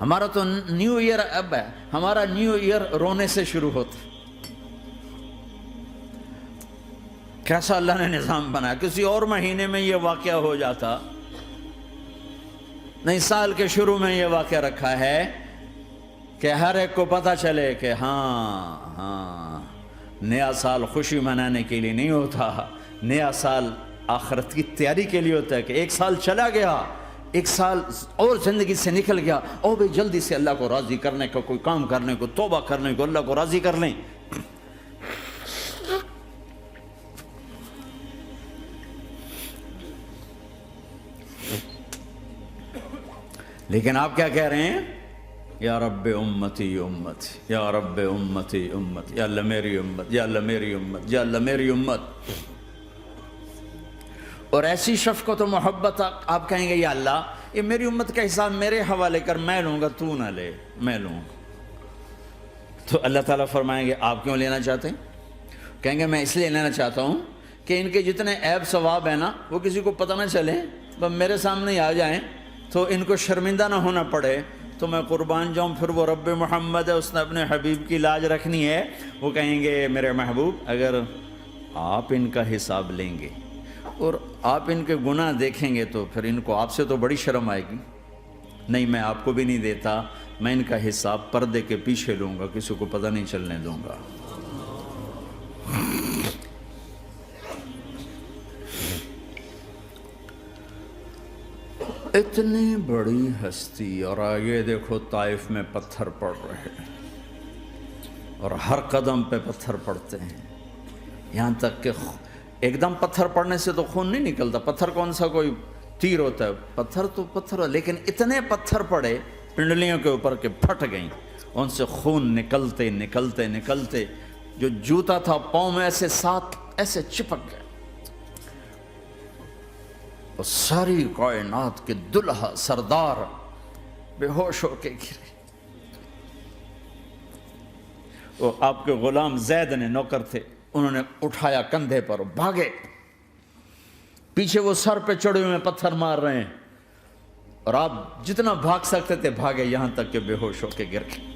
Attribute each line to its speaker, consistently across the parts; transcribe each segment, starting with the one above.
Speaker 1: ہمارا تو new year اب ہے، ہمارا نیو ایئر رونے سے شروع ہوتا. کیسا اللہ نے نظام بنایا. کسی اور مہینے میں یہ واقعہ ہو جاتا، نہیں سال کے شروع میں یہ واقعہ رکھا ہے کہ ہر ایک کو پتہ چلے کہ ہاں نیا سال خوشی منانے کے لیے نہیں ہوتا، نیا سال آخرت کی تیاری کے لیے ہوتا ہے. کہ ایک سال چلا گیا، ایک سال اور زندگی سے نکل گیا، اور بھی جلدی سے اللہ کو راضی کرنے کا کوئی کام کرنے کو، توبہ کرنے کو، اللہ کو راضی کر لیں. لیکن آپ کیا کہہ رہے ہیں؟ یا رب امتی امتی، یا رب امتی امت، یا اللہ میری امت، یا اللہ میری امت، یا اللہ میری امت. اور ایسی شفقت و محبت آپ کہیں گے یا اللہ یہ میری امت کا حساب میرے حوالے کر، میں لوں گا، تو نہ لے، میں لوں. تو اللہ تعالیٰ فرمائیں گے آپ کیوں لینا چاہتے ہیں؟ کہیں گے میں اس لیے لینا چاہتا ہوں کہ ان کے جتنے عیب ثواب ہیں نا وہ کسی کو پتہ نہ چلے، بس میرے سامنے ہی آ جائیں تو ان کو شرمندہ نہ ہونا پڑے، تو میں قربان جاؤں. پھر وہ رب محمد ہے، اس نے اپنے حبیب کی لاج رکھنی ہے. وہ کہیں گے میرے محبوب اگر آپ ان کا حساب لیں گے اور آپ ان کے گناہ دیکھیں گے تو پھر ان کو آپ سے تو بڑی شرم آئے گی. نہیں میں آپ کو بھی نہیں دیتا، میں ان کا حساب پردے کے پیچھے لوں گا، کسی کو پتہ نہیں چلنے دوں گا. اتنی بڑی ہستی، اور آگے دیکھو طائف میں پتھر پڑ رہے ہیں اور ہر قدم پہ پتھر پڑتے ہیں، یہاں تک کہ ایک دم پتھر پڑنے سے تو خون نہیں نکلتا. پتھر کون سا کوئی تیر ہوتا ہے؟ پتھر تو پتھر، لیکن اتنے پتھر پڑے پنڈلیوں کے اوپر کہ پھٹ گئیں، ان سے خون نکلتے نکلتے نکلتے جو جوتا تھا پاؤں میں ایسے ساتھ ایسے چپک گئے. اور ساری کائنات کے دلہا سردار بے ہوش ہو کے گرے. وہ آپ کے غلام زید نے نوکر تھے، انہوں نے اٹھایا کندھے پر، بھاگے. پیچھے وہ سر پہ چڑھے ہوئے پتھر مار رہے ہیں، اور آپ جتنا بھاگ سکتے تھے بھاگے، یہاں تک کہ بے ہوش ہو کے گر گئے.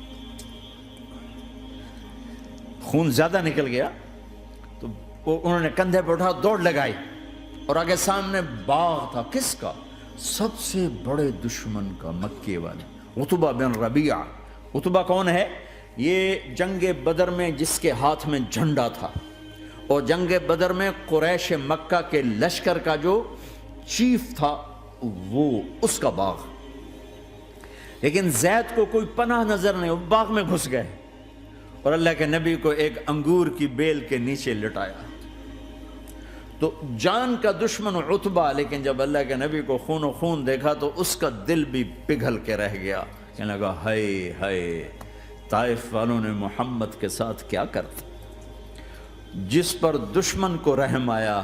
Speaker 1: خون زیادہ نکل گیا تو انہوں نے کندھے پہ اٹھا دوڑ لگائی، اور آگے سامنے باغ تھا. کس کا؟ سب سے بڑے دشمن کا، مکے والے عتبہ بن ربیعہ. عتبہ کون ہے؟ یہ جنگ بدر میں جس کے ہاتھ میں جھنڈا تھا، اور جنگ بدر میں قریش مکہ کے لشکر کا جو چیف تھا وہ اس کا باغ. لیکن زید کو کوئی پناہ نظر نہیں، وہ باغ میں گھس گئے اور اللہ کے نبی کو ایک انگور کی بیل کے نیچے لٹایا. تو جان کا دشمن عتبہ، لیکن جب اللہ کے نبی کو خون و خون دیکھا تو اس کا دل بھی پگھل کے رہ گیا. کہنے لگا ہائے ہائے، طائف والوں نے محمد کے ساتھ کیا کرتا. جس پر دشمن کو رحم آیا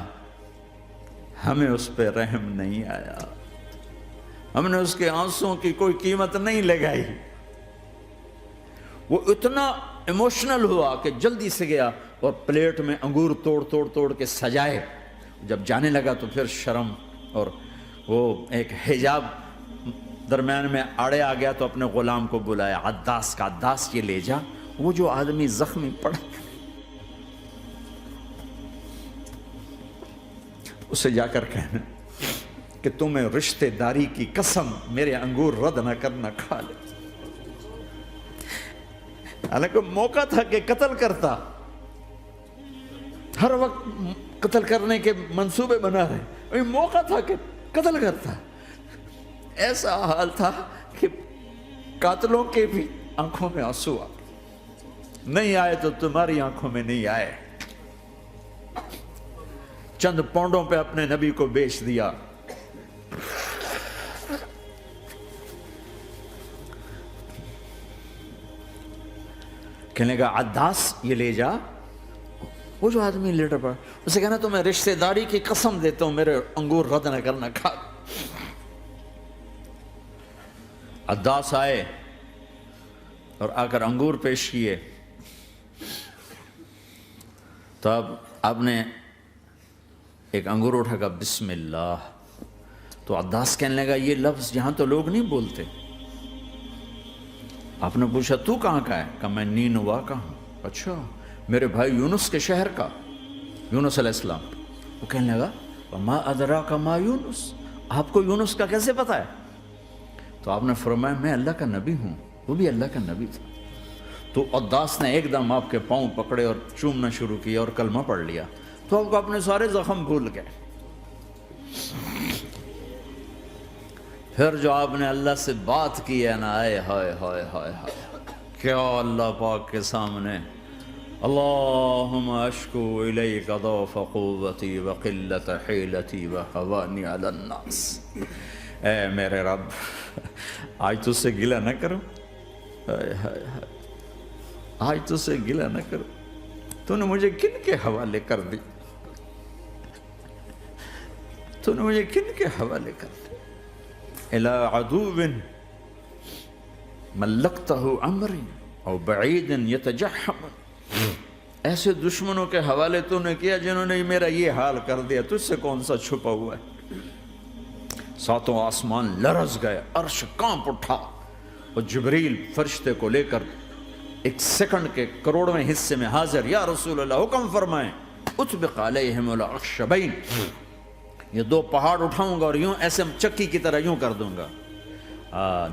Speaker 1: ہمیں اس پہ رحم نہیں آیا، ہم نے اس کے آنسوں کی کوئی قیمت نہیں لگائی. وہ اتنا ایموشنل ہوا کہ جلدی سے گیا اور پلیٹ میں انگور توڑ کے سجائے. جب جانے لگا تو پھر شرم اور وہ ایک حجاب درمیان میں آڑے آ گیا، تو اپنے غلام کو بلایا، عداس کا. عداس یہ لے جا وہ جو آدمی زخمی پڑا، اسے جا کر کہنا کہ تمہیں رشتہ داری کی قسم میرے انگور رد نہ کرنا، کھا لے. حالانکہ موقع تھا کہ قتل کرتا، ہر وقت قتل کرنے کے منصوبے بنا رہے، موقع تھا کہ قتل کرتا. ایسا حال تھا کہ قاتلوں کے بھی آنکھوں میں آنسو آ نہیں آئے تو تمہاری آنکھوں میں نہیں آئے. چند پونڈوں پہ اپنے نبی کو بیچ دیا. کہنے کا عداس یہ لے جا. وہ جو آدمی لیٹر پڑا، اسے کہنا تو میں رشتہ داری کی قسم دیتا ہوں میرے انگور رد نہ کرنا، کھا. عداس آئے اور آ کر انگور پیش کیے. تو اب آپ نے ایک انگور اٹھا کر بسم اللہ. تو عداس کہنے لگا یہ لفظ یہاں تو لوگ نہیں بولتے. آپ نے پوچھا تو کہاں کا ہے؟ کہا میں نینوا کا ہوں۔ اچھا میرے بھائی یونس کے شہر کا، یونس علیہ السلام۔ وہ کہنے لگا وما ادراک ما یونس، آپ کو یونس کا کیسے پتہ ہے؟ تو آپ نے فرمایا میں اللہ کا نبی ہوں، وہ بھی اللہ کا نبی تھا۔ تو عداس نے ایک دم آپ کے پاؤں پکڑے اور چومنا شروع کیا اور کلمہ پڑھ لیا، تو آپ کو اپنے سارے زخم بھول گئے۔ پھر جو آپ نے اللہ سے بات کی ہے نا، آئے ہائے ہائے ہائے ہائے، کیا اللہ پاک کے سامنے اللہم اشکو الیک ضعف قوتی وقلت حیلتی وہوانی علی الناس، اے میرے رب آج تجھ سے گلہ نہ کروں، آج تجھ سے گلہ نہ کروں، تو نے مجھے کن کے حوالے کر دی، تو نے مجھے کن کے حوالے کر دی، الى عدو ملکتہ امری او بعید یتجحم، ایسے دشمنوں کے حوالے تو نے کیا جنہوں نے میرا یہ حال کر دیا، تجھ سے کون سا چھپا ہوا ہے۔ ساتوں آسمان لرز گئے، عرش کانپ اٹھا، اور جبریل فرشتے کو لے کر ایک سیکنڈ کے کروڑویں حصے میں حاضر، یا رسول اللہ حکم فرمائیں اطبق علیہم الاخشبین، یہ دو پہاڑ اٹھاؤں گا اور یوں ایسے چکی کی طرح یوں کر دوں گا۔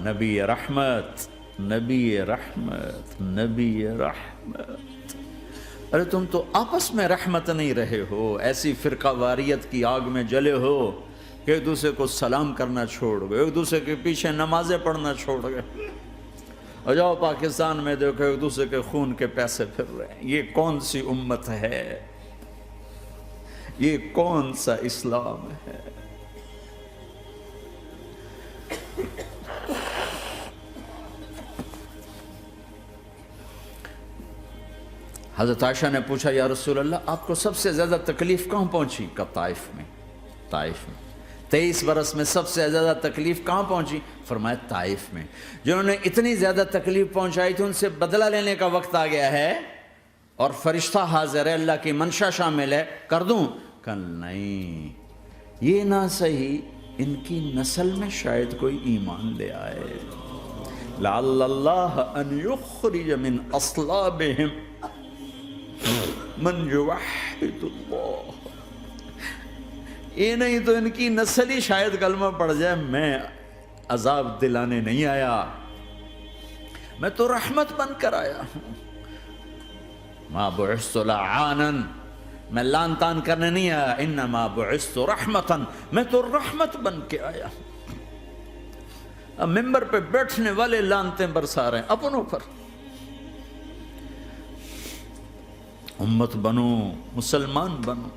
Speaker 1: نبی رحمت، نبی رحمت، نبی رحمت، ارے تم تو آپس میں رحمت نہیں رہے ہو، ایسی فرقہ واریت کی آگ میں جلے ہو کہ ایک دوسرے کو سلام کرنا چھوڑ گئے، ایک دوسرے کے پیچھے نمازیں پڑھنا چھوڑ گئے، اور جاؤ پاکستان میں دیکھو ایک دوسرے کے خون کے پیسے پھر رہے ہیں۔ یہ کون سی امت ہے؟ یہ کون سا اسلام ہے؟ حضرت عائشہ نے پوچھا یا رسول اللہ آپ کو سب سے زیادہ تکلیف کہاں پہنچی؟ کہا طائف میں، طائف میں۔ 23 برس میں سب سے زیادہ تکلیف کہاں پہنچی؟ فرمایا طائف میں۔ جنہوں نے اتنی زیادہ تکلیف پہنچائی تھی ان سے بدلہ لینے کا وقت آ گیا ہے، اور فرشتہ حاضر ہے، اللہ کی منشا شامل ہے، کر دوں؟ کہ نہیں، یہ نہ صحیح، ان کی نسل میں شاید کوئی ایمان لے آئے، لعل اللہ ان یخرج من اصلابہم من یوحد اللہ، یہ نہیں تو ان کی نسل ہی شاید کلمہ پڑ جائے۔ میں عذاب دلانے نہیں آیا، میں تو رحمت بن کر آیا ہوں، ما بعثت لعانا، میں لان تان کرنے نہیں آیا، انما بعثت رحمتا، میں تو رحمت بن کے آیا ہوں۔ اب ممبر پہ بیٹھنے والے لانتیں برسا رہے ہیں اپنوں پر۔ امت بنو، مسلمان بنو،